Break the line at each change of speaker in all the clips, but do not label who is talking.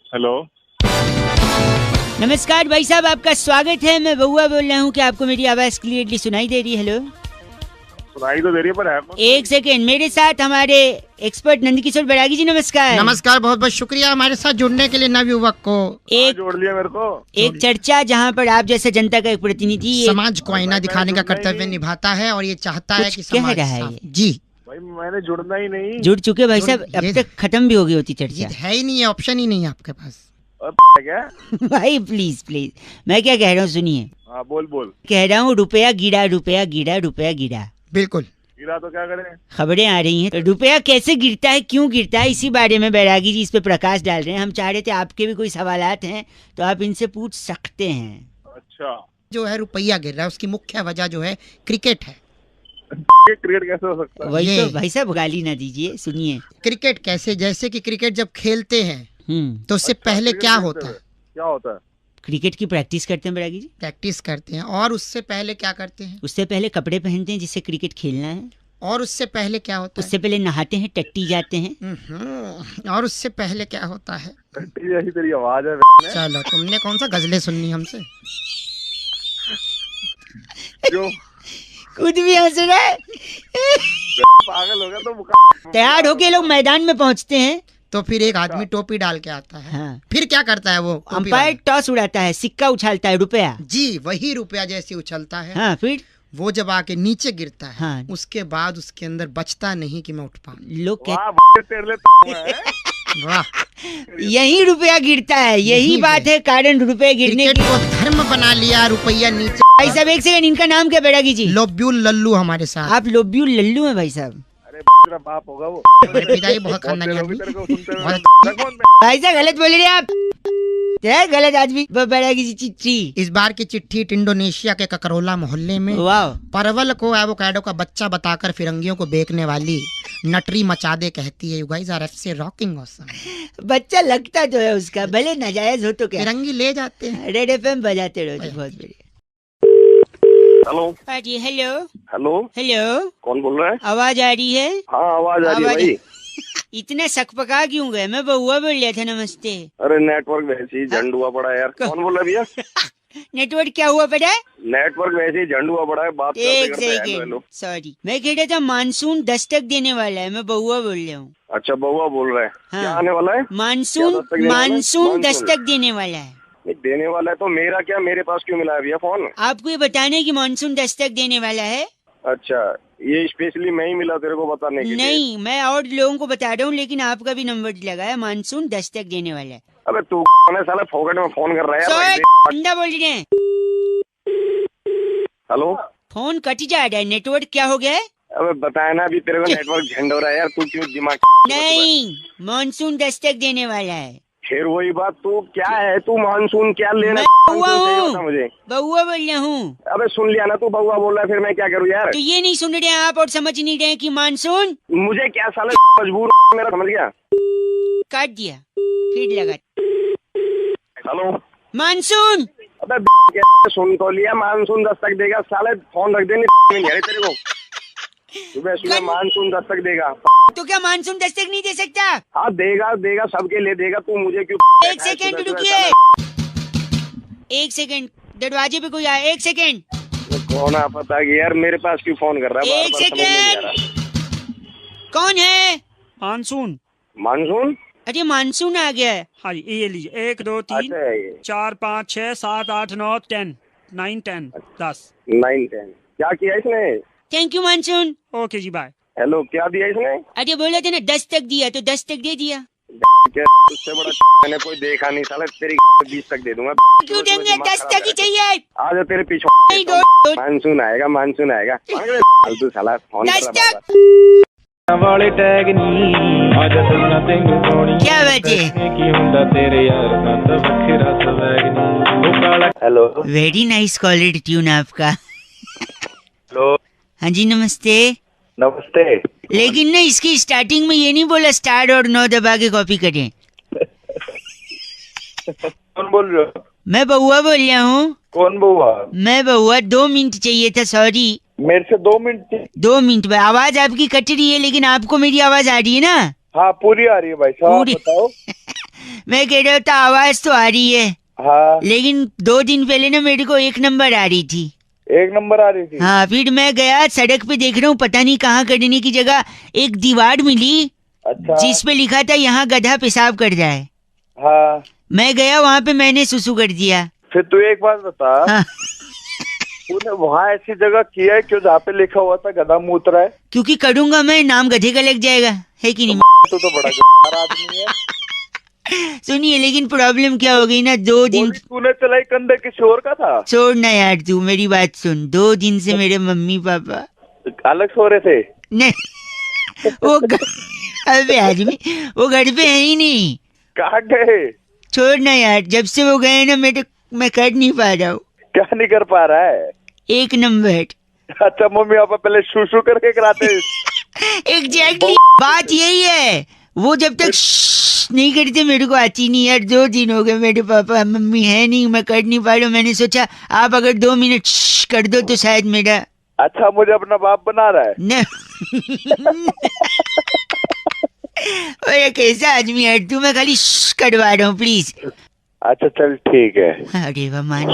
Hello,
नमस्कार भाई साहब, आपका स्वागत है। मैं बउआ बोल रहा हूँ। क्या आपको मेरी आवाज क्लियरली सुनाई दे रही है? हेलो,
सुनाई तो दे रही है पर है कौन?
एक सेकेंड। मेरे साथ हमारे एक्सपर्ट नंदकिशोर बैरागी जी, नमस्कार।
नमस्कार, बहुत बहुत शुक्रिया हमारे साथ जुड़ने के लिए नवयुवक को।
एक
जोड़ लिया मेरे को।
एक चर्चा जहाँ पर आप जैसे जनता का एक प्रतिनिधि
समाज को आईना दिखाने का कर्तव्य निभाता है और ये चाहता है कि
कह
समाज
रहा है
साफ- जी
भाई मैंने जुड़ना ही नहीं।
जुड़ चुके भाई साहब। अब
ये-
तक खत्म भी हो गई होती
ये
चर्चा।
है ही नहीं है, ऑप्शन ही नहीं है आपके पास।
और क्या?
भाई प्लीज प्लीज, मैं क्या कह रहा हूँ सुनिए।
हाँ बोल बोल।
कह रहा हूँ रुपया गिरा, रुपया गिरा, रुपया गिरा।
बिल्कुल।
गिरा तो क्या करें?
खबरें आ रही हैं, तो रुपया कैसे गिरता है, क्यों गिरता है, इसी बारे में बैरागी जी इस पे प्रकाश डाल रहे हैं। हम चाह रहे थे आपके भी कोई सवालात हैं तो आप इनसे पूछ सकते हैं।
अच्छा,
जो है रुपया गिर रहा है उसकी मुख्य वजह जो है क्रिकेट है।
ये क्रिकेट कैसे हो सकता है?
वही
ये-
तो भाई साहब, गाली ना दीजिए, सुनिए।
क्रिकेट कैसे, जैसे कि क्रिकेट जब खेलते हैं तो उससे
अच्छा,
पहले
क्रिकेट
क्या
खेलते
होता
हुए
है?
क्या होता है?
क्रिकेट की प्रैक्टिस करते हैं बैरागी जी।
प्रैक्टिस करते हैं और उससे पहले क्या करते हैं?
उससे पहले कपड़े पहनते हैं जिससे क्रिकेट खेलना है।
और उससे पहले क्या होता है?
उससे पहले नहाते हैं, टट्टी जाते हैं।
और उससे पहले क्या होता है?
घंटी जैसी तेरी आवाज है।
चलो, तुमने कौन सा गजलें सुननी हमसे?
जो
खुद भी हंस रहा है।
पागल हो गया तो
तैयार होके लोग मैदान में पहुंचते हैं।
तो फिर एक आदमी टोपी डाल के आता है।
हाँ।
फिर क्या करता है वो टोपी
अंपायर टॉस उड़ाता है, सिक्का उछालता है, रुपया।
वाला? जी, वही रुपया जैसे उछलता है।
हाँ, फिर
वो जब आके नीचे गिरता है,
हाँ।
उसके बाद उसके अंदर बचता नहीं कि मैं उठ पाऊं।
लोग कहते
वाह तेरे लिए
वाह,
यही रुपया गिरता है। यही
यही
बात
है।
है कारण रुपये गिरने
क्रिकेट
की।
को धर्म बना लिया, रुपया नीचे।
भाई साहब एक सेकंड, इनका नाम क्या बैरागी जी?
लोब्यूल लल्लू हमारे साथ।
आप लोब्यू लल्लू हैं भाई साहब।
अरे तेरा बाप होगा वो।
मेरे पिताजी बहुत खानदानी
तेरे
आदमी।
को सुनते हुए
बहुत-
कौन?
भाई साहब गलत बोल रहे हैं आप। क्या गलत आदमी? बैरागी जी चिट्ठी।
इस बार की चिट्ठी इंडोनेशिया के ककरोला मोहल्ले में
वाह।
परवल को एवोकाडो का बच्चा बताकर फिरंगियों को बेचने वाली नटरी मचादे कहती है, you guys are FC rocking awesome.
बच्चा लगता तो है उसका, भले नाजायज हो तो क्या।
फिरंगी ले जाते हैं।
रेड एफएम बजाते रहो जी, बहुत बढ़िया।
हेलो
जी हेलो
हेलो,
हेलो,
कौन बोल रहा है?
आवाज आ रही है?
हाँ आवाज आ रही है भाई।
इतना सकपका क्यों गए? मैं बउआ बोल रहा था। नमस्ते।
अरे नेटवर्क वैसे ही झंड हुआ पड़ा है यार। कौन बोल रहा है भैया?
नेटवर्क क्या हुआ पता है?
नेटवर्क वैसे ही झंड हुआ पड़ा है। बात करते
एक
करते हेलो
सेकेंड,
हेलो।
सॉरी। मैं कह रहा था मानसून दस्तक देने वाला है। मैं बउआ बोल रहा हूँ।
अच्छा बउआ बोल रहा है।
हाँ।
क्या आने वाला है?
मानसून
क्या दस्तक देने वाला है?
Monsoon
monsoon.
दस्तक देने वाला है।
नहीं, देने वाला है तो मेरा क्या, मेरे पास क्यों मिला है भैया फोन?
आपको ये बताने की मानसून दस्तक देने वाला है?
अच्छा, ये स्पेशली मैं ही मिला तेरे को बताने के लिए?
नहीं, मैं और लोगों को बता रहा हूँ, लेकिन आपका भी नंबर लगा है। मानसून दस्तक देने वाला है।
अबे तू कौन है साला, फोकट में फोन कर रहा है
सॉरी,
यार।
बंदा बोल रहे हैं।
हेलो,
फोन कट जा रहा है। नेटवर्क क्या हो गया है?
अबे बताया ना अभी तेरे को नेटवर्क झंड हो रहा है यार। तू क्यों दिमाग?
नहीं, मानसून दस्तक देने वाला है।
फिर वही बात, तू क्या है, तू मानसून क्या लेना?
मैं
मानसून
बउआ
सही
हूँ।
बता मुझे।
बउआ बोल रहा हूँ।
अबे सुन लिया ना, तू बउआ बोल रहा है, फिर मैं क्या करूँ यार?
तो ये नहीं सुन रहे हैं आप और समझ नहीं रहे हैं कि मानसून?
मुझे क्या साला मजबूर मेरा, समझ गया?
काट दिया, फिर लगा।
Hello,
monsoon.
अबे क्या सुन तो लिया, मानसून दस्तक देगा साले, फोन रख देने तेरे को। सुबह सुबह मानसून दस्तक देगा।
तो क्या मानसून दस्तक नहीं दे सकता?
हाँ देगा देगा, सबके लिए देगा। तू मुझे क्यों?
एक सेकंड रुकिए, एक सेकंड। दरवाजे पे कोई आया। एक सेकंड,
कौन आ पता कि यार, मेरे पास क्यों फोन कर रहा है?
एक
बार-बार समझ नहीं आ रहा।
कौन है?
मानसून।
मानसून?
अरे मानसून आ गया है।
हाँ ये लीजिए, 1 2 3
अच्छा ये
4 5 6 7 8 9 10 9 10 10।
9 10 क्या किया इसने?
Thank you monsoon.
ओके जी, बाय।
हेलो, क्या दिया इसने?
अरे बोला था ना दस्तक दिया, तो दस्तक दे दिया।
क्या उससे बड़ा मैंने कोई देखा नहीं साला, तेरी 20 तक दे दूंगा।
क्यों देंगे? दस्तक ही चाहिए।
आ जा तेरे पीछे।
नहीं, दो
मानसून आएगा, मानसून आएगा। फालतू साला फोन कर रहा
दस्तक।
बार-बार।
वाले टैग नी आज तुलना तेनू पाउणी
क्या बात है?
की हुंदा तेरे यार दा तां वखरा स्वैग नी ओ काला।
Hello
very nice quality tune आपका।
हेलो,
हाँ जी नमस्ते।
नमस्ते।
लेकिन ना इसकी स्टार्टिंग में ये नहीं बोला स्टार और 9 दबा के कॉपी करें।
कौन बोल रहे हो?
मैं बउआ बोल रहा हूँ।
कौन बउआ?
मैं बउआ, 2 मिनट चाहिए था। सॉरी,
मेरे से 2 मिनट?
2 मिनट में। आवाज आपकी कट रही है, लेकिन आपको मेरी आवाज आ रही है ना?
हाँ पूरी आ रही है भाई साहब,
पूरी।
बताओ।
मैं कह रहा था आवाज तो आ रही है,
हाँ,
लेकिन 2 दिन पहले ना मेरे को 1 नंबर आ रही थी।
1 नंबर आ रही थी।
हाँ, फिर मैं गया सड़क पे, देख रहा हूँ पता नहीं कहाँ करने की जगह एक दीवार मिली
अच्छा।
जिस पे लिखा था यहाँ गधा पेशाब कर जाए।
हाँ,
मैं गया वहाँ पे, मैंने सुसु कर दिया।
फिर तू एक बात बता,
हाँ,
तूने वहाँ ऐसी जगह किया है क्यों जहाँ पे लिखा हुआ था गधा मूत रहा है?
क्योंकि करूंगा मैं, नाम गधे का लग जाएगा, है कि नहीं?
तू तो बड़ा गद्दार आदमी है।
सुनिए, लेकिन प्रॉब्लम क्या हो गई ना, 2 दिन
गोली तूने चलाई कंधे किसी और का था?
छोड़ना यार, तू मेरी बात सुन। 2 दिन से मेरे मम्मी पापा
अलग सो रहे थे?
नहीं, वो अबे आदमी, वो घर पे है ही नहीं।
कहाँ गए?
छोड़ना यार, जब से वो गए ना मैं कर नहीं पा रहा हूँ।
क्या नहीं कर पा रहा है?
1 नंबर।
अच्छा, मम्मी पापा पहले शू करके कराते?
एग्जैक्टली, बात यही है। वो जब तक नहीं करते मेरे को आती नहीं यार। 2 दिन हो गए, मेरे पापा मम्मी है नहीं, मैं कर नहीं पा रहा हूँ। मैंने सोचा आप अगर 2 मिनट कर दो तो शायद मेरा।
अच्छा, मुझे अपना बाप बना रहा है?
न ओए कैसा आदमी है तू, मैं खाली करवा रहा हूँ प्लीज।
अच्छा चल ठीक है।
अरे वाह, मान।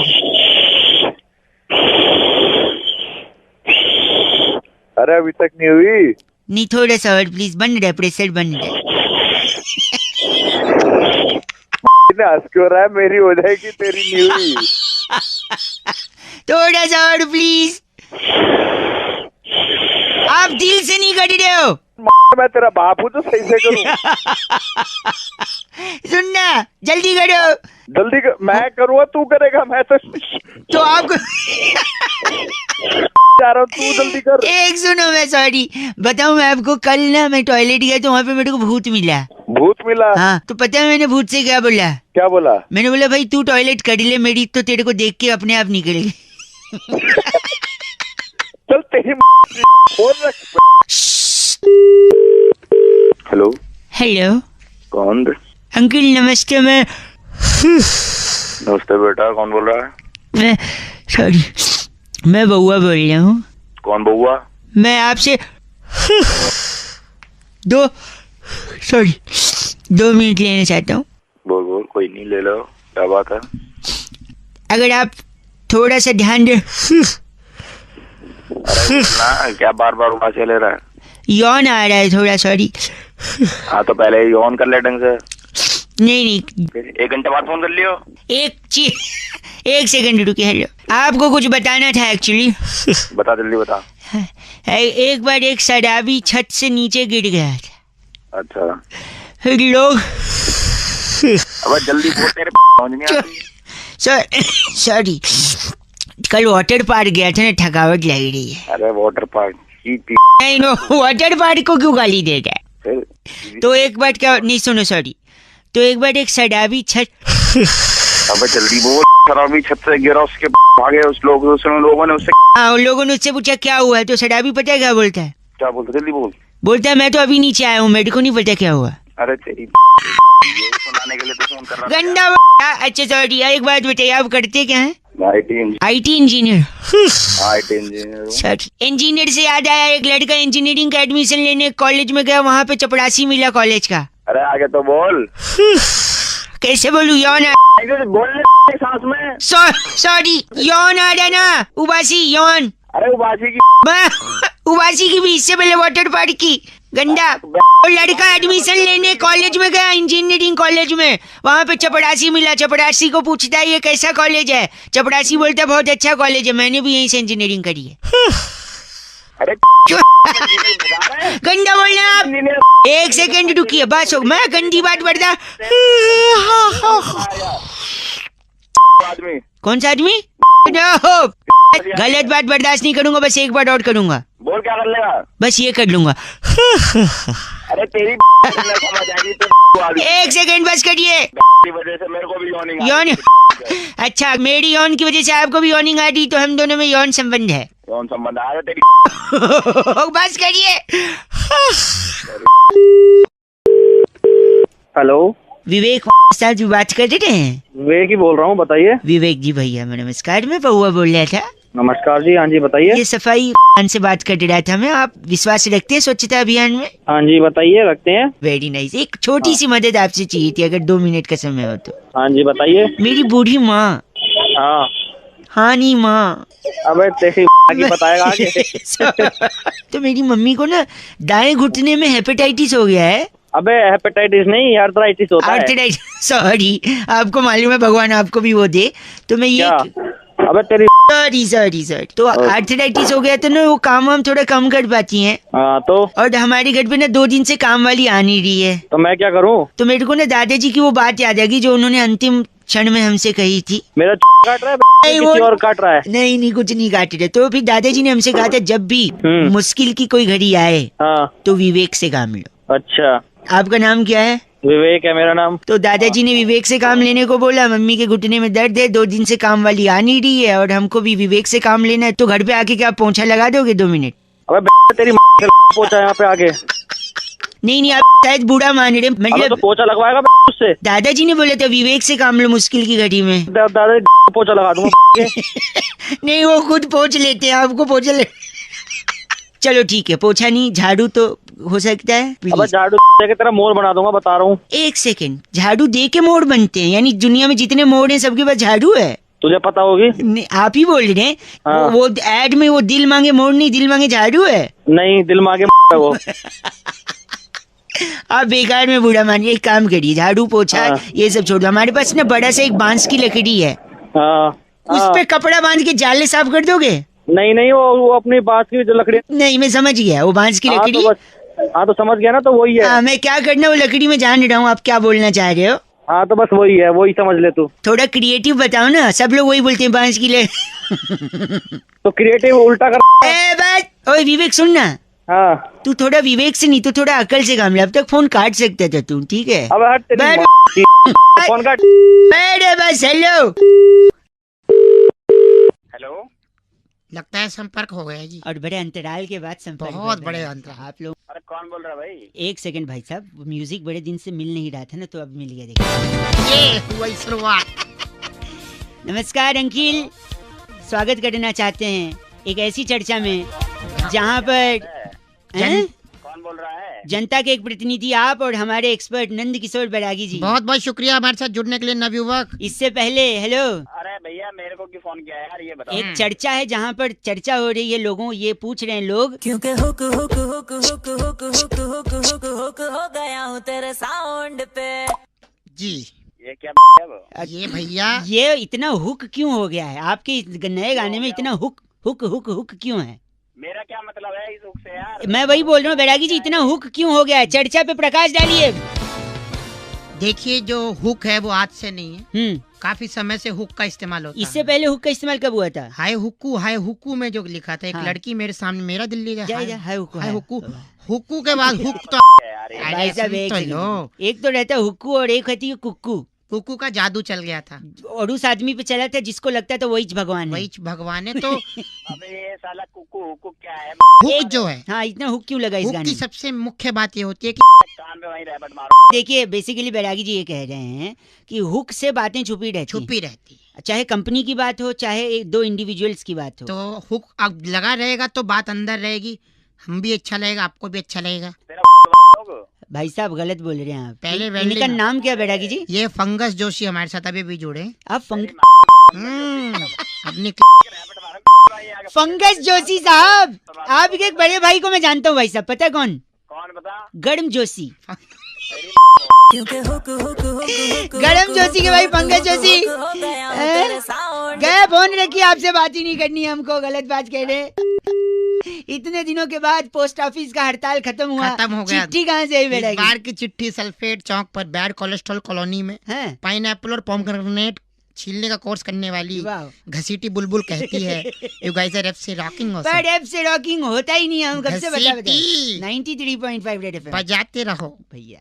अरे अभी तक नहीं हुई?
नहीं, थोड़ा सा और प्लीज, बन रहा है, प्रेशर बन रहा है।
हंस क्यों रहा है? मेरी हो जाएगी, तेरी नहीं हुई।
थोड़ा सा और प्लीज। आप दिल से नहीं कर रहे हो।
मैं तेरा बाप हूँ तो सही से करूँ।
सुनना, जल्दी करो।
जल्दी कर, मैं करूँगा तू करेगा? मैं तो
आपको
जा रहा हूँ, तू जल्दी कर।
एक सुनो, मैं सॉरी बताऊं मैं आपको, कल ना मैं टॉयलेट गया तो वहाँ पे मेरे को भूत मिला।
भूत मिला?
हाँ, तो पता है मैंने भूत से क्या बोला?
क्या बोला?
मैंने बोला भाई तू टॉयलेट कर ले, मेरी तो तेरे को देख के अपने आप निकल गई।
चल तेरी फोन रख। हेलो।
हेलो,
कौन?
अंकल नमस्ते।
नमस्ते बेटा, कौन बोल रहा है?
मैं सॉरी, मैं बउआ बोल रहा हूँ।
कौन बउआ?
मैं आपसे 2 मिनट लेना चाहता हूँ।
बोल बोल, कोई नहीं, ले लो, क्या बात है?
अगर आप थोड़ा सा ध्यान दे।
ना, क्या बार बार उठा ले रहा है?
यौन आ रहा है थोड़ा, सॉरी।
हाँ तो पहले यौन कर ले ढंग से।
नहीं,
फिर 1 घंटे बाद फोन कर लियो।
एक सेकंड रुकिए। हेलो, आपको कुछ बताना था एक्चुअली।
बता, जल्दी बता।
एक बार एक शराबी छत से नीचे गिर गया था।
अच्छा,
फिर लोग
अब जल्दी बोल, तेरे समझ नहीं आती।
सॉरी, कल वाटर पार्क गया था ना, थकावट लग रही है।
अरे वाटर पार्क
नहीं, नो, वाटर पार्क को क्यों गाली दे रहा है? तो एक बार क्या, नहीं सुनो सॉरी, तो एक बार एक शराबी छत।
अबे जल्दी बोल। शराबी छत से गिरा, उसके भागे लोगों ने उससे।
हाँ, उन लोगों ने उससे पूछा क्या हुआ है, तो शराबी पता है क्या बोलता है?
क्या बोलता? जल्दी बोल।
बोलता है मैं तो अभी नीचे आया हूँ, मेरे को नहीं पता क्या हुआ।
अरे तेरी सुनाने के लिए तो फोन कर रहा था।
गंदा। अच्छा सॉरी, एक बात बताइए, आप करते क्या हैं?
IT
engineer.
Engineer.
Sir, engineer से याद आया, एक लड़का इंजीनियरिंग का एडमिशन लेने कॉलेज में गया, वहाँ पे चपरासी मिला कॉलेज का।
अरे आगे तो बोल।
कैसे बोलूं? यौन
बोलने सांस में।
सॉरी, यौन आ रहा ना, उबासी यौन।
अरे उबासी की
उबासी की भी, इससे पहले वाटर पार्क की। गंदा। वो लड़का एडमिशन लेने कॉलेज में गया, इंजीनियरिंग कॉलेज में, वहाँ पे चपरासी मिला। चपरासी को पूछता है ये कैसा कॉलेज है? चपरासी बोलता बहुत अच्छा कॉलेज है, मैंने भी यहीं से इंजीनियरिंग करी है।
अरे
गंदा बोलना आप। एक सेकंड रुकिए, बस मैं गंदी बात बर्दा।
आदमी।
कौन सा आदमी? गलत बात बर्दाश्त नहीं करूंगा, बस एक बार और करूंगा।
बोल, क्या कर लेगा?
बस ये कर लूंगा।
अरे तेरी समझ आएगी तो।
एक सेकंड बस करिए।
वजह से मेरे को भी
यौन। अच्छा, मेरी यौन की वजह से आपको भी यौनिंग आ रही, तो हम दोनों में यौन संबंध है।
यौन संबंध आ रहा तेरी।
बस करिए।
हेलो,
विवेक साहब बात कर रहे हैं?
विवेक ही बोल रहा हूँ, बताइए।
विवेक जी भैया, मैं नमस्कार, मैं बउआ बोल रहा था।
नमस्कार जी। हाँ जी बताइए।
ये सफाई खान से बात कर रहा था मैं। आप विश्वास रखते हैं स्वच्छता अभियान में?
हाँ जी बताइए, रखते हैं।
Very nice. एक छोटी सी मदद आपसे चाहिए थी, अगर 2 मिनट का समय हो तो।
हाँ जी बताइए।
मेरी बूढ़ी माँ।
हाँ।
हाँ नहीं माँ।
अबे तेरी की बताएगा आगे।
तो मेरी मम्मी को ना दाएं घुटने में हेपेटाइटिस हो गया है।
अबे हेपेटाइटिस नहीं, आर्थराइटिस होता है।
Arthritis, sorry. आपको मालूम है, भगवान आपको भी वो दे। तो मैं ये
क्या? अबे तेरी
सॉरी तो आर्थराइटिस हो गया तो ना वो काम वाम थोड़ा कम कर पाती हैं।
हाँ तो
और हमारे घर पे ना 2 दिन से काम वाली आ नहीं रही है।
तो मैं क्या करूँ?
तो मेरे को ना दादाजी की वो बात याद आ गई जो उन्होंने अंतिम क्षण में हमसे कही थी।
मेरा काट रहा है किसी और काट रहा है?
नहीं कुछ नहीं काट रहे। तो फिर दादाजी ने हमसे कहा था जब भी मुश्किल की कोई घड़ी आए तो विवेक से काम लो।
अच्छा।
आपका नाम क्या है?
विवेक है मेरा नाम।
तो दादाजी ने विवेक से काम लेने को बोला। मम्मी के घुटने में दर्द है, 2 दिन से काम वाली आ नहीं रही है और हमको भी विवेक से काम लेना है। तो घर पे आके क्या पोंछा लगा दोगे 2 मिनट?
अबे तेरी पोछा यहाँ पे आके।
नहीं आप शायद बूढ़ा मान रहे। मतलब
तो पोछा लगवाएगा उससे?
दादाजी ने बोला था विवेक से काम लो मुश्किल की घड़ी में।
दादा पोछा लगा दूंगा।
नहीं वो खुद पोंछ लेते हैं, आपको पोछा ले। चलो ठीक है, पोछा नहीं झाड़ू तो हो सकता है।
अब झाड़ू के तरह मोड़ बना दूंगा, बता रहा हूँ।
1 सेकंड, झाड़ू दे के मोड़ बनते हैं? यानी दुनिया में जितने मोड़ हैं सबके पास झाड़ू है?
तुझे पता होगी।
आप ही बोल रहे हैं।
हाँ।
वो एड में वो दिल मांगे मोड़ नहीं, दिल मांगे झाड़ू है।
नहीं, दिल मांगे वो।
आप बेकार में बूढ़ा मानिए। एक काम करिए, झाड़ू पोछा ये सब छोड़ दो। हमारे पास ना बड़ा सा एक बांस की लकड़ी है। उस पे कपड़ा बांध के जाले साफ कर दोगे?
नहीं वो अपनी बांस की जो लकड़ी।
नहीं मैं समझ गया, वो बांस की लकड़ी।
हाँ तो समझ गया ना, तो वही है।
मैं क्या करना वो लकड़ी में जान रहा हूँ, आप क्या बोलना चाह रहे हो?
हाँ तो बस वही है, वही समझ ले तू।
थोड़ा क्रिएटिव बताओ ना, सब लोग वही बोलते हैं बांस की ले।
तो क्रिएटिव उल्टा कर।
ओए विवेक सुन ना।
हाँ।
तू थोड़ा विवेक से नहीं तो थोड़ा अकल से काम ले। अब तक फोन काट सकता था तू, ठीक है?
अब हट फोन काट।
बस हेलो।
हेलो।
लगता है संपर्क हो गया जी।
और बड़े अंतराल के बाद संपर्क।
बहुत बड़े अंतराल।
आप लोग।
अरे कौन बोल रहा है भाई?
1 सेकंड भाई साहब, म्यूजिक बड़े दिन से मिल नहीं रहा था ना, तो अब मिल गया। देखिए
ये हुई शुरुआत।
नमस्कार अंकिल, स्वागत करना चाहते हैं एक ऐसी चर्चा में जहां पर
कौन बोल रहा है?
जनता के एक प्रतिनिधि आप और हमारे एक्सपर्ट नंद किशोर बैरागी जी।
बहुत बहुत शुक्रिया हमारे साथ जुड़ने के लिए नवयुवक।
इससे पहले हेलो।
अरे भैया मेरे को क्यों फोन किया यार, ये बताओ।
एक चर्चा है जहाँ पर चर्चा हो रही है, लोगों ये पूछ रहे हैं लोग
क्योंकि hook hook hook hook hook hook hook hook hook हो गया हूँ तेरे साउंड पे।
जी
ये क्या है वो?
ये भैया
ये इतना हुक क्यों हो गया है? आपके नए गाने में इतना हुक हुक हुक हुक क्यों है?
मेरा क्या मतलब है इस हुक से यार?
मैं वही बोल रहा हूँ बैरागी जी, इतना हुक क्यों हो गया है? चर्चा पे प्रकाश डालिए।
देखिए जो हुक है वो आज से नहीं है, काफी समय से हुक का इस्तेमाल होता है।
इससे पहले हुक का इस्तेमाल कब हुआ था?
हाय हुक्कू में जो लिखा था, एक लड़की मेरे सामने मेरा दिल ले गया। हाय हुक्कू। हुक्कू के बाद हुक तो
भाई साहब एक तो रहता है हुक्कू और एक होती है कुक्कू।
कुक्कू का जादू चल गया था
और उस आदमी पे चला था जिसको लगता था वही भगवान है।
वही भगवान है। तो
अबे ये साला कुकू हुक्कू क्या है?
हुक जो है,
हाँ इतना हुक क्यों लगा इस
हुक
गाने
की
में?
सबसे मुख्य बात ये होती है कि
कान में वहीं रैबट मारो।
देखिए बेसिकली बैरागी जी ये कह रहे हैं कि हुक से बातें छुपी रहती है। चाहे कंपनी की बात हो चाहे 2 इंडिविजुअल्स की बात हो,
तो हुक अब लगा रहेगा तो बात अंदर रहेगी, हम भी अच्छा लगेगा, आपको भी अच्छा लगेगा।
भाई साहब गलत बोल रहे हैं आप।
पहले
इनका नाम क्या बैरागी जी?
ये फंगस जोशी हमारे साथ अभी भी जुड़े।
आप
अपनी
फंगस जोशी साहब, आपके एक बड़े भाई को मैं जानता हूँ भाई साहब, पता है कौन?
बता?
गर्म जोशी।
गरम
गरम जोशी के भाई पंकज जोशी गए फोन रखी, आपसे बात ही नहीं करनी हमको, गलत बात कह रहे। इतने दिनों के बाद पोस्ट ऑफिस का हड़ताल खत्म हो गया। चिट्ठी कहाँ से आई बैठेगी?
बार की चिट्ठी सल्फेट चौक पर बैड कोलेस्ट्रॉल कॉलोनी में पाइनएप्पल और पोमग्रेनेट छीलने का कोर्स करने वाली घसीटी बुलबुल कहती है you guys are FC rocking awesome.
But FC rocking होता ही नहीं है, हम कब से बता 93.5 रेड एफएम
बजाते रहो
भैया।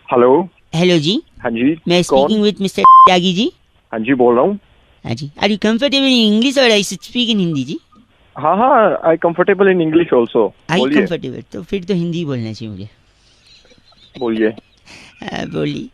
हेलो।
हेलो जी।
हाँ जी।
मैं speaking with mister Tyagi ji.
हाँ जी बोल रहा हूँ।
हाँ जी। Are you comfortable in English और I should speak in Hindi जी?
हाँ हाँ I comfortable in English also.
I comfortable, तो फिर तो हिंदी बोलना चाहिए मुझे।
बोलिए।
बोलिए।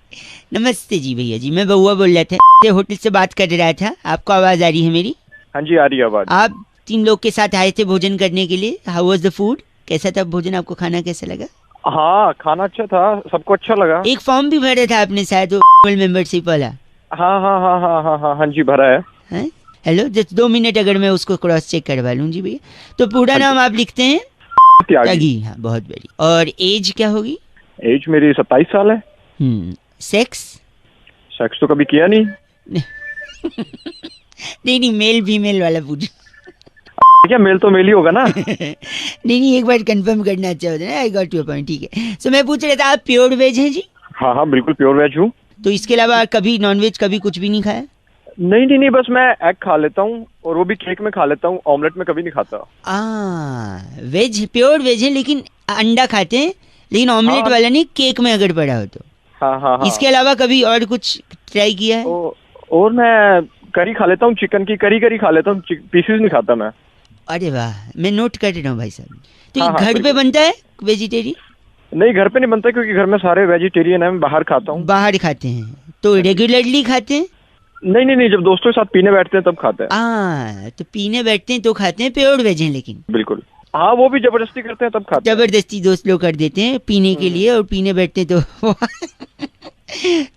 नमस्ते जी भैया जी, मैं बउआ बोल रहा था, होटल से बात कर रहा था, आपको आवाज आ रही है मेरी? हाँ जी, आ रही है आवाज।
आप 3 लोग के साथ आए थे भोजन करने के लिए, हाउ वाज द फूड? कैसा था भोजन, आपको खाना कैसा लगा?
हाँ, खाना अच्छा था, सबको अच्छा लगा।
एक फॉर्म भी भरा था आपने शायद, वो मेंबरशिप वाला।
हाँ हाँ हाँ हाँ हाँ हाँ हाँ जी, भरा है।
हेलो, जस्ट 2 मिनट अगर मैं उसको क्रॉस चेक करवा लूँ जी भैया। तो पूरा नाम आप लिखते हैं? त्यागी। हाँ, बहुत बढ़िया। और एज क्या होगी?
एज मेरी 27 साल है।
सेक्स?
सेक्स तो कभी किया नहीं।
नहीं, मेल फीमेल वाला पूछ।
क्या मेल तो मेल ही होगा ना।
नहीं, एक बार कंफर्म करना अच्छा होता है ना। आई गॉट योर पॉइंट, ठीक है। सो मैं पूछ रहा था, आप प्योर वेज हैं जी?
हाँ, बिल्कुल प्योर वेज हूँ। तो
इसके अलावा कभी नॉनवेज कभी कुछ भी नहीं खाया?
नहीं, बस मैं एग खा लेता हूँ, और वो भी केक में खा लेता हूँ, ऑमलेट में कभी नहीं खाता।
वेज, प्योर वेज है, लेकिन अंडा खाते हैं, लेकिन ऑमलेट वाला नहीं, केक में अगर पड़ा हो तो।
हाँ।
इसके अलावा कभी और कुछ ट्राई किया है?
और मैं करी खा लेता हूँ, चिकन की करी खा लेता हूँ, पीसेस नहीं खाता मैं।
अरे वाह, मैं नोट कर रहा हूँ भाई साहब। तो ये घर पे बनता है वेजिटेरियन?
नहीं, घर पे नहीं बनता, क्योंकि घर में सारे वेजिटेरियन है, मैं बाहर खाता हूँ।
बाहर खाते हैं? तो रेगुलरली खाते हैं?
नहीं, जब दोस्तों के साथ पीने बैठते हैं तब खाते हैं।
तो पीने बैठते हैं तो खाते हैं, प्योर वेज हैं लेकिन।
बिल्कुल, हाँ, वो भी जबरदस्ती करते हैं तब खाते हैं।
जबरदस्ती दोस्त लोग कर देते हैं पीने के लिए, और पीने बैठते हैं तो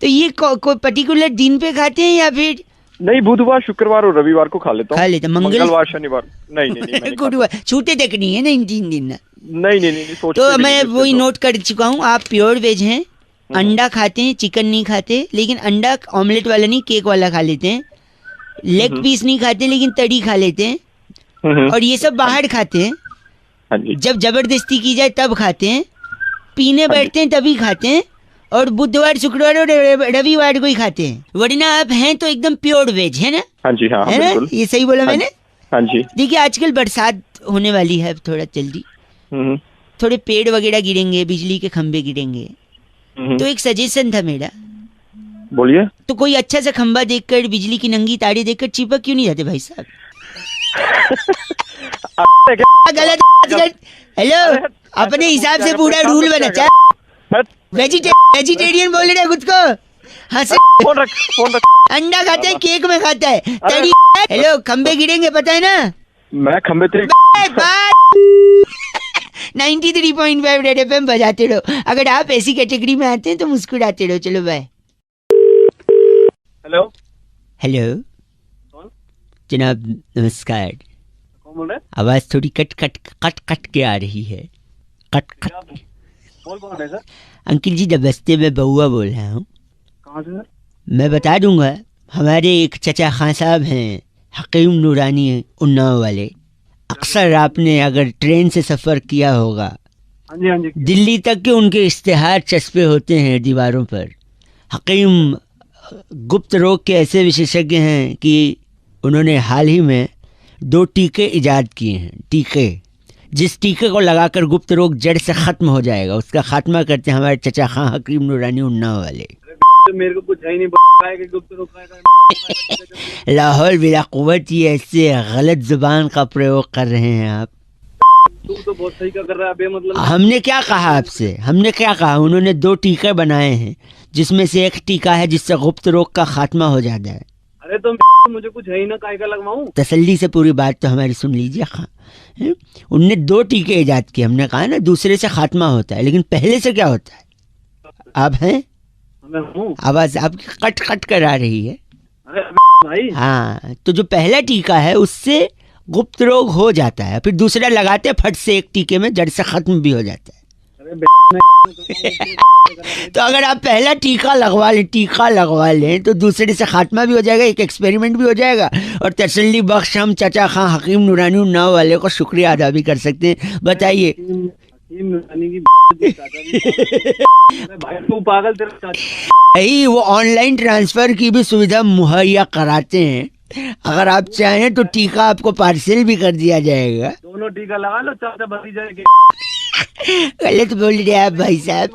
तो ये कोई पर्टिकुलर दिन पे खाते हैं या फिर?
नहीं, बुधवार, शुक्रवार और रविवार को खा लेता हूँ।
खा लेता,
मंगलवार, शनिवार नहीं।
गुरुवार छूटे तक नहीं है ना इन 3 दिन?
नहीं,
तो मैं वही नोट कर चुका हूँ, आप प्योर वेज हैं, अंडा खाते हैं, चिकन नहीं खाते, लेकिन अंडा ऑमलेट वाला नहीं, केक वाला खा लेते हैं, लेग पीस नहीं खाते, लेकिन तड़ी खा लेते हैं, और ये सब बाहर खाते हैं। जब जबरदस्ती की जाए तब खाते हैं, पीने बैठते हैं तभी खाते हैं, और बुधवार, शुक्रवार और रविवार को ही खाते हैं, वरना आप हैं तो एकदम प्योर वेज है ना?
हाँ जी, हाँ,
है ना? ये सही बोला मैंने?
हाँ जी।
देखिए, आजकल बरसात होने वाली है, थोड़ा जल्दी, थोड़े पेड़ वगैरह गिरेंगे, बिजली के खंभे गिरेंगे, तो एक सजेशन था मेरा।
बोलिए।
तो कोई अच्छा सा खंभा देखकर, बिजली की नंगी तारे देखकर चिपक क्यों नहीं जाते भाई साहब? गलत। हेलो, अपने हिसाब से पूरा रूल बना। वेजिटेरियन बोल रहे खुद को?
फोन रख।
अंडा खाते हैं, केक में खाता है, तड़ी। हेलो, खंबे गिरेंगे पता है ना?
मैं खंबे
93.5 रेड एफएम बजाते रहो। अगर आप ऐसी कैटेगरी में आते हैं तो मुस्कुराते रहो। चलो बाय। हेलो जनाब, नमस्कार।
कौन बोल रहे हैं?
आवाज थोड़ी कट के आ रही है। कट।
कौन बोल रहे हैं सर?
अंकिल जी, नमस्ते, मैं बउआ बोल रहा हूँ।
कहाँ से सर?
मैं बता दूंगा, हमारे एक चचा खान साहब हैं, हकीम नूरानी, उन्नाव वाले। अक्सर आपने अगर ट्रेन से सफ़र किया होगा,
हाँ जी,
दिल्ली तक के उनके इश्तिहार चस्पे होते हैं दीवारों पर। हकीम गुप्त रोग के ऐसे विशेषज्ञ हैं कि उन्होंने हाल ही में 2 टीके इजाद किए हैं। टीके, जिस टीके को लगाकर गुप्त रोग जड़ से ख़त्म हो जाएगा, उसका खात्मा करते हैं हमारे चचा खां हकीम नूरानी उन्नाव वाले।
मेरे को कुछ है ही नहीं, गुप्त रोग का
लाहौल बिला कुव्वत, ये ऐसे गलत जुबान का प्रयोग कर रहे हैं आप।
तू तो बहुत सही कर रहा है अबे, मतलब
हमने क्या कहा आपसे? हमने क्या कहा? उन्होंने 2 टीके बनाए हैं, जिसमें से एक टीका है जिससे गुप्त रोग का खात्मा हो जाता है।
अरे तो मुझे कुछ है ही ना, काय का लगवाऊं?
तसल्ली से पूरी बात तो हमारी सुन लीजिए खां। उनने 2 टीके इजाद किए। हमने कहा ना, दूसरे से खात्मा होता है, लेकिन पहले से क्या होता है? आप हैं? आवाज आपकी कट कर आ रही है।
अरे भाई,
हाँ, तो जो पहला टीका है उससे गुप्त रोग हो जाता है, फिर दूसरा लगाते हैं, फट से एक टीके में जड़ से खत्म भी हो जाता है। तो अगर आप पहला टीका लगवा लें तो दूसरे से खात्मा भी हो जाएगा, एक एक्सपेरिमेंट भी हो जाएगा, और तसल्ली बख्श हम चचा खां हकीम नूरानी उन्नाव वाले को शुक्रिया अदा भी कर सकते हैं। बताइए।
भाई तू पागल, तेरा
यही वो ऑनलाइन ट्रांसफर की भी सुविधा मुहैया कराते हैं। अगर आप चाहें तो टीका आपको पार्सल भी कर दिया जाएगा।
दोनों टीका लगा लो, चाचा भतीजा के।
गलत बोल रहे आप भाई साहब।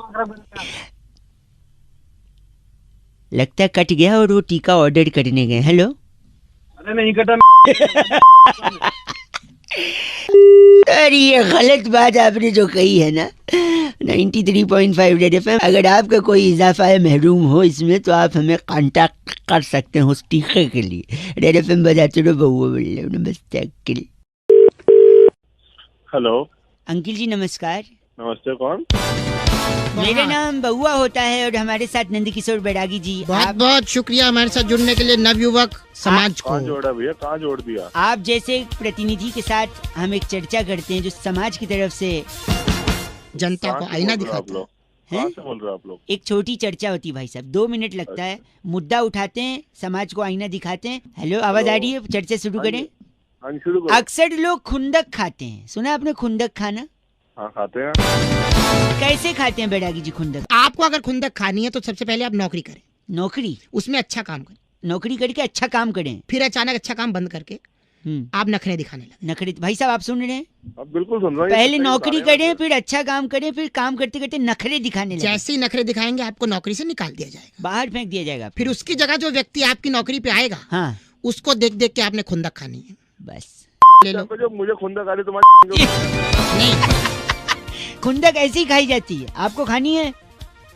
लगता है कट गया और वो टीका ऑर्डर करने गए। हेलो।
अरे नहीं कटा।
अरे ये गलत बात आपने जो कही है ना, 93.5 रेड एफएम। अगर आपका कोई इजाफा है महरूम हो इसमें तो आप हमें कांटेक्ट कर सकते हो स्टीकर के लिए। रेड एफएम बजाते रहो बउआ बोल। नमस्ते अंकिल।
हेलो
अंकिल जी नमस्कार।
नमस्ते, कौन?
मेरा नाम बउआ होता है और हमारे साथ नंदकिशोर बैरागी जी।
बहुत बहुत शुक्रिया हमारे साथ जुड़ने के लिए नवयुवक समाज को।
कहाँ जोड़ा भैया, कहाँ जोड़ दिया?
आप जैसे एक प्रतिनिधि के साथ हम एक चर्चा करते हैं जो समाज की तरफ से
जनता को आईना दिखाता है।
कहाँ से बोल रहे हो आप लोग?
एक छोटी चर्चा होती है भाई साहब, 2 मिनट लगता है। मुद्दा उठाते हैं, समाज को आईना दिखाते हैं। हेलो, आवाज आ रही है? चर्चा शुरू करें।
हाँ जी, शुरू करो।
अक्सर लोग खुंदक खाते हैं, सुना आपने खुंदक खाना?
हाँ खाते हैं।
कैसे खाते हैं बैरागी जी खुंदक?
आपको अगर खुंदक खानी है तो सबसे पहले आप नौकरी करें,
नौकरी,
उसमें अच्छा काम करें,
नौकरी करके अच्छा काम करें,
फिर अचानक अच्छा काम बंद करके आप नखरे दिखाने लगे।
नखरे। भाई साहब आप सुन रहे हैं?
अब बिल्कुल सुन रहा हूँ।
पहले नौकरी करें, फिर अच्छा काम करें, फिर काम करते करते नखरे दिखाने लगे।
जैसे ही नखरे दिखाएंगे आपको नौकरी से निकाल दिया जाएगा,
बाहर फेंक दिया जाएगा।
फिर उसकी जगह जो व्यक्ति आपकी नौकरी पे आएगा,
हाँ,
उसको देख देख के आपने खुंदक खानी है।
बस
ले लो।
जो मुझे खुंदक आ रही तुम्हारी
नहीं,
खुंदक ऐसी ही खाई जाती है, आपको खानी है?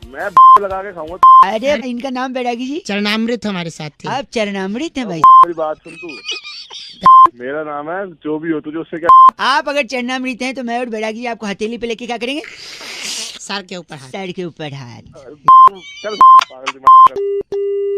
मैं लगा के खाऊंगा।
अरे इनका नाम बैरागी जी?
चरणामृत हमारे साथ थे।
आप चरणामृत हैं भाई।
मेरी बात सुन तू। मेरा नाम है, जो भी हो तुझे उससे क्या?
आप अगर चरणामृत हैं तो मैं और बैरागी जी आपको हथेली पे लेके क्या करेंगे?
सर के ऊपर हाथ।
सर के ऊपर हाथ।
चल पागल दिमाग।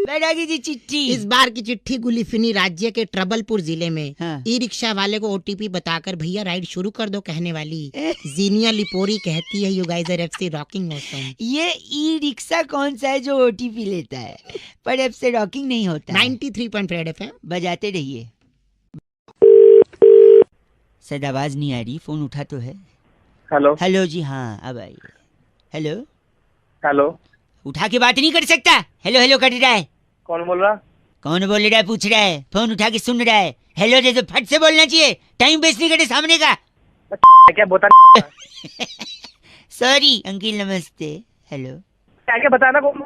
बैरागी जी चिट्ठी।
इस बार की चिट्ठी गुलिफिनी राज्य के ट्रबलपुर जिले में
हाँ।
ई रिक्शा वाले को ओटीपी बताकर भैया राइड शुरू कर दो कहने वाली जीनिया लिपोरी कहती है, you guys are FC rocking awesome.
ये ई रिक्शा कौन सा है जो ओटीपी लेता है पर अब से रॉकिंग नहीं होता?
93.5 एफएम
बजाते रहिए। सर आवाज नहीं आ रही, फोन उठा तो है?
हेलो
हेलो जी, हाँ अब आइए। हेलो,
हेलो,
उठा के बात नहीं कर सकता? हेलो हेलो कर रहा है।
कौन बोल रहा?
कौन बोल रहा है पूछ रहा है, फोन उठा के सुन रहा है। हेलो जैसे फट से बोलना चाहिए, टाइम वेस्ट नहीं करे सामने का।
क्या बता?
सॉरी अंकिल नमस्ते। हेलो,
क्या क्या बताना? कौन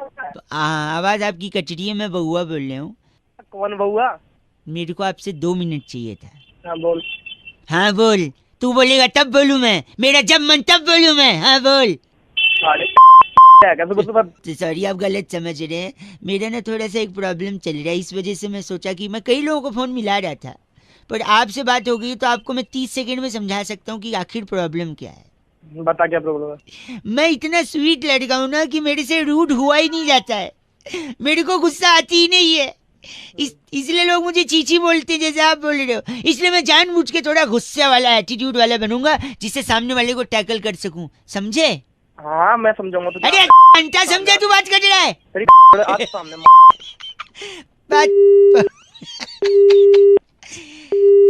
आवाज आपकी कट रही है, मैं बउआ बोल रहा हूँ।
कौन बउआ?
मेरे को आपसे 2 मिनट चाहिए था।
हाँ बोल।
हाँ बोल, तू बोलेगा तब बोलूँ मैं, मेरा जब मन तब बोलूँ मैं। हाँ बोल। सॉरी आप गलत समझ रहे हैं, मेरा ना थोड़ा सा एक प्रॉब्लम चल रहा है, इस वजह से मैं सोचा कि मैं कई लोगों को फोन मिला रहा था, पर आपसे बात हो गई तो आपको मैं 30 सेकंड में समझा सकता हूँ कि आखिर प्रॉब्लम क्या है।
बता क्या प्रॉब्लम है?
मैं इतना स्वीट लड़का हूँ ना कि मेरे से रूड हुआ ही नहीं जाता है, मेरे को गुस्सा आती ही नहीं है। इसलिए लोग मुझे चीची बोलते हैं जैसे आप बोल रहे हो। इसलिए मैं जानबूझ के थोड़ा गुस्से वाला एटीट्यूड वाला बनूंगा जिससे सामने वाले को टैकल कर सकूं, समझे?
हाँ मैं समझाऊंगा तुझे।
अरे घंटा समझा तू बात कर रहा है?
आज सामने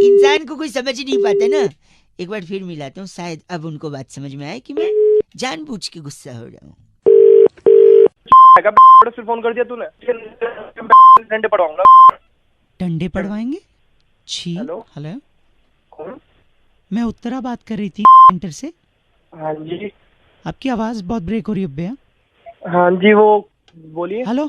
इंसान को कोई समझ नहीं पाता ना। एक बार फिर मिलाता हूँ, शायद अब उनको बात समझ में आए कि मैं जानबूझ के गुस्सा हो रहा हूँ।
फिर फोन कर दिया तूने, डंडे पड़वाऊंगा।
डंडे पड़वाएंगे? छी।
हेलो
हेलो,
कौन?
मैं उत्तरा बात कर रही थी सेंटर से।
हाँ जी।
आपकी आवाज बहुत ब्रेक हो रही है भैया।
हाँ जी, वो बोलिए।
हेलो,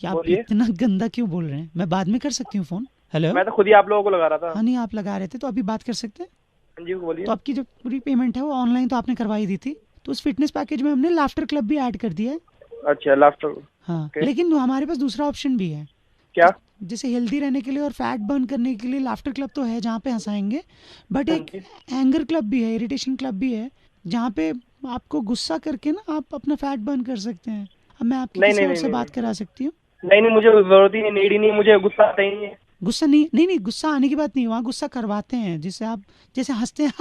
आप इतना गंदा क्यों बोल रहे हैं? मैं बाद में कर सकती हूँ फोन। हेलो,
मैं तो खुद ही आप लोगों को लगा रहा था।
हाँ नहीं, आप लगा रहे थे तो अभी बात कर सकते हैं।
हाँ जी बोलिए।
तो आपकी जो पूरी पेमेंट है वो ऑनलाइन तो आपने करवाई दी थी, तो उस फिटनेस पैकेज में हमने लाफ्टर क्लब भी ऐड कर दिया है।
अच्छा लाफ्टर।
हाँ लेकिन हमारे पास दूसरा ऑप्शन भी है।
क्या?
जैसे हेल्दी रहने के लिए और फैट बर्न करने के लिए लाफ्टर क्लब तो है जहाँ पे हंसाएंगे, बट एक एंगर क्लब भी है, इरिटेशन क्लब भी है, जहाँ पे आपको गुस्सा करके ना आप अपना फैट बर्न कर सकते हैं। अब मैं आपकी किसी और से बात करा सकती हूँ?
नहीं मुझे जरूरत ही नहीं, नीड ही नहीं, मुझे गुस्सा आता ही नहीं है।
गुस्सा नहीं, गुस्सा आने की बात नहीं, वहाँ गुस्सा करवाते हैं, जिससे आप जैसे हंसते हैं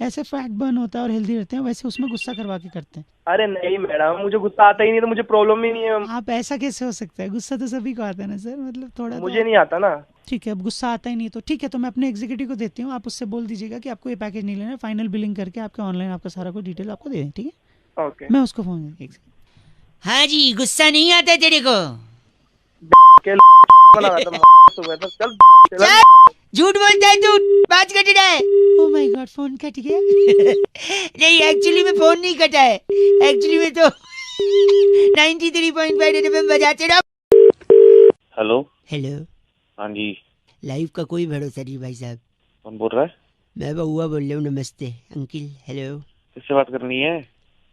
ऐसे फैट बर्न होता है और हेल्दी रहते हैं, वैसे उसमें गुस्सा करवा के करते हैं।
अरे नहीं मैडम, मुझे गुस्सा आता ही नहीं, तो मुझे प्रॉब्लम ही नहीं है।
आप ऐसा कैसे हो सकता है? गुस्सा तो सभी को आता है ना सर, मतलब थोड़ा
मुझे नहीं आता ना।
ठीक है, अब गुस्सा आता ही नहीं तो ठीक है, तो मैं अपने एग्जीक्यूटिव को देती हूँ, आप उससे बोल दीजिएगा कि आपको ये पैकेज नहीं लेना, फाइनल बिलिंग करके आपके ऑनलाइन आपका सारा कुछ डिटेल आपको दे दें, ठीक है?
ओके,
मैं उसको फोन।
हाँ जी, गुस्सा नहीं आता तेरे को?
चल
झूठ बोलता है तू, बात कट रहा है।
Oh my God, phone cut गया।
नहीं एक्चुअली में फोन नहीं कटा है, एक्चुअली में तो 93.5 एफएम बजाते रहो।
Hello
hello.
हाँ जी।
लाइव का कोई भरोसा नहीं भाई साहब।
कौन बोल रहा है?
मैं बउआ बोल रहा हूँ। नमस्ते अंकिल। हेलो।
किससे बात करनी है?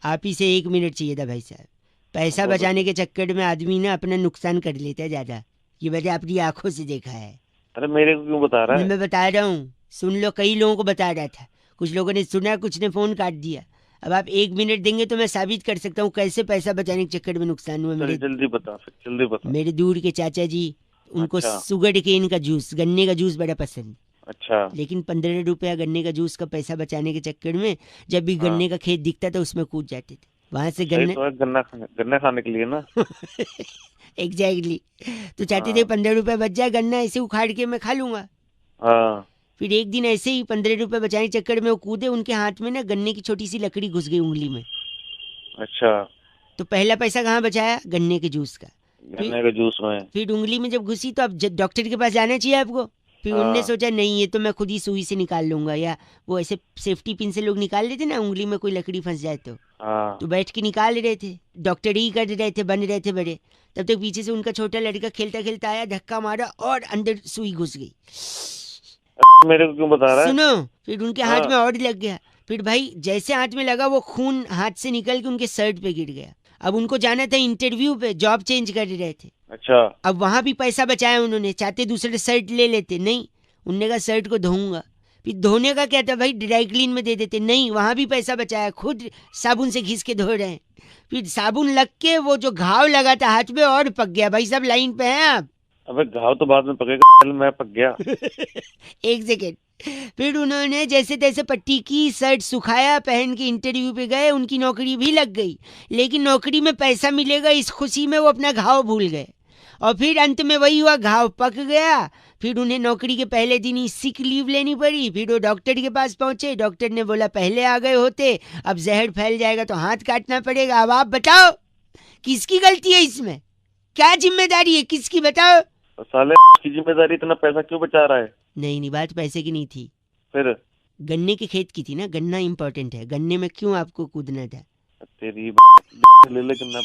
आप ही से 1 मिनट चाहिए था भाई साहब। पैसा बचाने के चक्कर में आदमी ना अपना नुकसान कर लेता है ज्यादा। ये मैंने अपनी आंखों से देखा है।
अरे मेरे को क्यों बता रहा है?
मैं बता रहा हूँ, सुन लो। कई लोगों को बता रहा था, कुछ लोगों ने सुना, कुछ ने फोन काट दिया। अब आप 1 मिनट देंगे तो मैं साबित कर सकता हूँ कैसे पैसा बचाने के चक्कर में नुकसान हुआ। मेरे
जल्दी बता, जल्दी बता।
मेरे दूर के चाचा जी, उनको
अच्छा।
सुगर केन का जूस, गन्ने का जूस बड़ा पसंद।
अच्छा।
लेकिन 15 रुपया गन्ने का जूस का पैसा बचाने के चक्कर में जब भी गन्ने का खेत दिखता था उसमें कूद जाते थे। वहां से
गन्ना खाने के लिए ना।
एग्जैक्टली। तो चाहते थे 15 रुपया बच जाए, गन्ना ऐसे उखाड़ के मैं खा लूंगा।
हाँ।
फिर एक दिन ऐसे ही 15 रुपए बचाने के चक्कर में वो कूदे, उनके हाथ में ना गन्ने की छोटी सी लकड़ी घुस गई उंगली में।
अच्छा।
तो पहला पैसा कहाँ बचाया? गन्ने के जूस का।
गन्ने के जूस में।
फिर उंगली में जब घुसी तो अब डॉक्टर के पास जाना चाहिए आपको। फिर उनने सोचा नहीं, ये तो मैं खुद ही सुई से निकाल लूंगा, या वो ऐसे सेफ्टी पिन से लोग निकाल लेते ना उंगली में कोई लकड़ी फंस जाए तो बैठ के निकाल रहे थे। डॉक्टर ही कर रहे थे, बन रहे थे बड़े। तब तक पीछे से उनका छोटा लड़का खेलता खेलता आया, धक्का मारा और अंदर सुई घुस गई।
मेरे को क्यों बता रहा है?
सुनो, फिर उनके हाथ में और लग गया। फिर भाई जैसे हाथ में लगा वो खून हाथ से निकल के उनके शर्ट पे गिर गया। अब उनको जाना था इंटरव्यू पे, जॉब चेंज कर रहे थे।
अच्छा।
अब वहां भी पैसा बचाया उन्होंने, चाहते दूसरे शर्ट ले लेते, नहीं, उनने कहा शर्ट को धोऊंगा। फिर धोने का क्या था भाई, ड्राई क्लीन में दे देते, नहीं, वहां भी पैसा बचाया, खुद साबुन से घिस के धो रहे हैं। फिर साबुन लग के वो जो घाव लगा था हाथ में और पक गया। भाई सब लाइन पे हैं आप।
अबे घाव तो बाद में पकेगा, पहले मैं पक गया।
1 सेकेंड। फिर उन्होंने जैसे तैसे पट्टी की, शर्ट सुखाया, पहन के इंटरव्यू पे गए। उनकी नौकरी भी लग गई, लेकिन नौकरी में पैसा मिलेगा इस खुशी में वो अपना घाव भूल गए। और फिर अंत में वही हुआ, घाव पक गया। फिर उन्हें नौकरी के पहले दिन ही सिक लीव लेनी पड़ी। फिर वो डॉक्टर के पास पहुंचे, डॉक्टर ने बोला पहले आ गए होते, अब जहर फैल जाएगा तो हाथ काटना पड़ेगा। अब आप बताओ किसकी गलती है इसमें, क्या जिम्मेदारी है, किसकी बताओ?
साले की जिम्मेदारी, इतना पैसा क्यों बचा रहा है?
नहीं, बात पैसे की नहीं थी,
फिर
गन्ने के खेत की थी ना। गन्ना इम्पोर्टेंट है, गन्ने में क्यों आपको कूदना था?
तेरी ले गन्ना,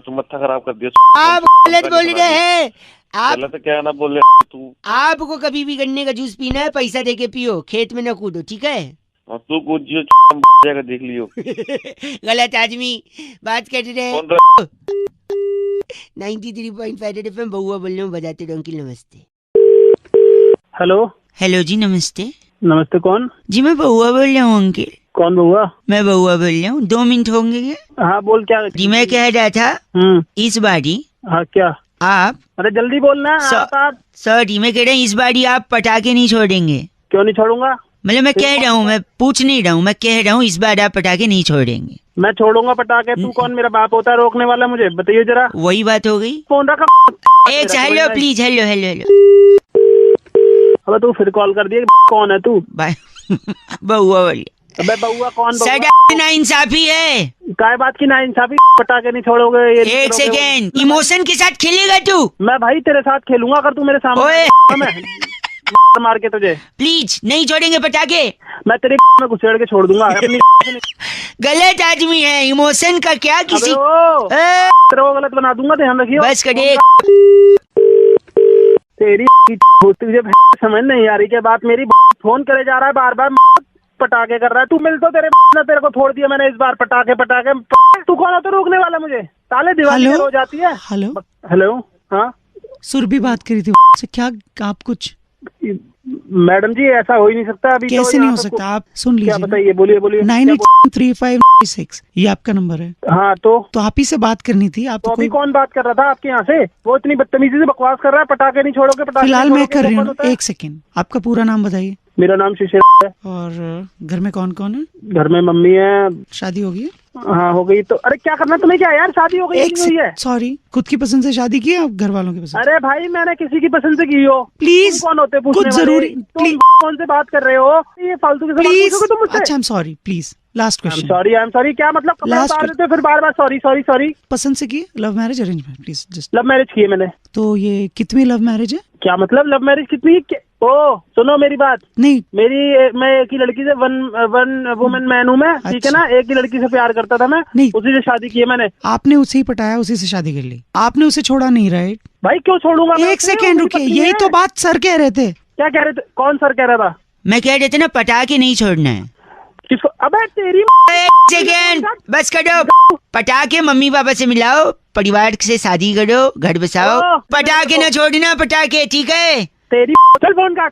तुम मत्था खराब कर दिया।
आप गलत बोल रहे हैं। आप
गलत क्या ना बोले तू।
आपको कभी भी गन्ने का जूस पीना है, पैसा दे के पियो, खेत में न कूदो, ठीक है?
और तू कूद जियो, देख लियो।
गलत आदमी बात कर रहे हैं। 93.5 FM बहुआ बोल रहा हूँ, बजाते रहो अंकिल। नमस्ते।
हेलो।
हेलो जी, नमस्ते।
नमस्ते, कौन?
जी मैं बहुआ बोल रहा हूँ अंकिल।
कौन बहुआ?
मैं बहुआ बोल रहा हूँ। 2 मिनट होंगे क्या?
हाँ बोल, क्या?
जी मैं कह रहा था इस बारी।
हाँ क्या?
आप,
अरे जल्दी बोलना।
सॉरी, मैं कह रहा हूँ इस बारी आप पटाखे नहीं छोड़ेंगे।
क्यों नहीं छोड़ूंगा?
मतलब मैं कह रहा हूँ, मैं पूछ नहीं रहा हूँ, मैं कह रहा हूँ इस बार आप पटाखे नहीं छोड़ेंगे।
मैं छोड़ूंगा पटाखे? तू कौन मेरा बाप होता है रोकने वाला? मुझे बताइए जरा।
वही बात हो गई।
फोन रखा।
एक hello please, hello hello hello.
अब तू फिर कॉल कर दिया। कौन है तू?
बहुआ बोलिए।
अबे बहुआ कौन?
नाइंसाफी है।
काय बात की नाइंसाफी? पटाखे नहीं छोड़ोगे?
1 सेकेंड, इमोशन के साथ खेलेगा तू?
मैं भाई तेरे साथ खेलूंगा अगर तू मेरे सामने। मार के तुझे।
प्लीज नहीं छोड़ेंगे पटाखे।
मैं तेरे में घुसेड़ के छोड़ दूंगा अपनी।
गलत आदमी है, इमोशन का क्या किसी
तेरे को गलत बना दूंगा, ध्यान रखियो।
बस करिए।
तेरी तुझे समझ नहीं आ रही क्या बात मेरी? फोन करे जा रहा है बार बार, पटाखे कर रहा है तू। मिल तो तेरे को छोड़ दिया मैंने इस बार। पटाखे पटाखे तू कौन है तो रोकने वाला मुझे? ताले दिवाली हो जाती है।
Hello
hello. हाँ
सुरभि बात करी थी से, क्या आप कुछ?
मैडम जी ऐसा हो ही नहीं सकता। अभी
कैसे नहीं हो सकता? आप सुन लीजिए।
क्या बताइए, बोलिए बोलिए।
983596 ये आपका नंबर है।
हाँ तो
आप ही से बात करनी थी। आप
तो अभी कौन बात कर रहा था आपके यहाँ से? वो इतनी बदतमीजी से बकवास कर रहा है। पटाखे नहीं छोड़ोगे? पटाखे
फिलहाल मैं कर रही हूँ। 1 सेकेंड, आपका पूरा नाम बताइए।
मेरा नाम शिशिर है।
और घर में कौन कौन है?
घर में मम्मी है।
शादी हो गई?
हाँ हो गई। तो अरे क्या करना तुम्हें? क्या यार शादी हो गई है?
सॉरी, खुद की पसंद से शादी की है घर वालों की पसंद?
अरे भाई मैंने किसी की पसंद से की हो।
प्लीज
कौन होते
कुछ जरूरी?
तुम कौन से बात कर रहे हो? ये फालतू की
प्लीज। अच्छा I am sorry, please last question.
Sorry I am sorry क्या मतलब? फिर बार बार सॉरी सॉरी सॉरी।
पसंद से की? Love marriage arrange marriage? Please just.
Love marriage की है मैंने।
तो ये कितनी लव मैरिज है?
क्या मतलब लव मैरिज कितनी? ओ सुनो मेरी बात।
नहीं
मैं एक ही लड़की से वन वुमन मैन हूँ मैं, ठीक है ना? एक ही लड़की से प्यार करता था मैं।
नहीं,
उसी से शादी की है मैंने।
आपने उसे ही पटाया, उसी से शादी कर ली? आपने उसे छोड़ा नहीं, राइट?
भाई क्यों छोड़ूंगा?
1 सेकेंड रुकिए, यही तो बात सर कह रहे थे।
क्या कह रहे थे? कौन सर कह रहा था?
मैं कह रहे थे ना पटाखे नहीं छोड़ना है।
किसको? अबे तेरी
एक सेकेंड बस करो। पटाखे मम्मी पापा से मिलाओ, परिवार से शादी करो, घर बसाओ। पटाखे ना छोड़ना, पटाखे, ठीक है?
तेरी चल फोन काट।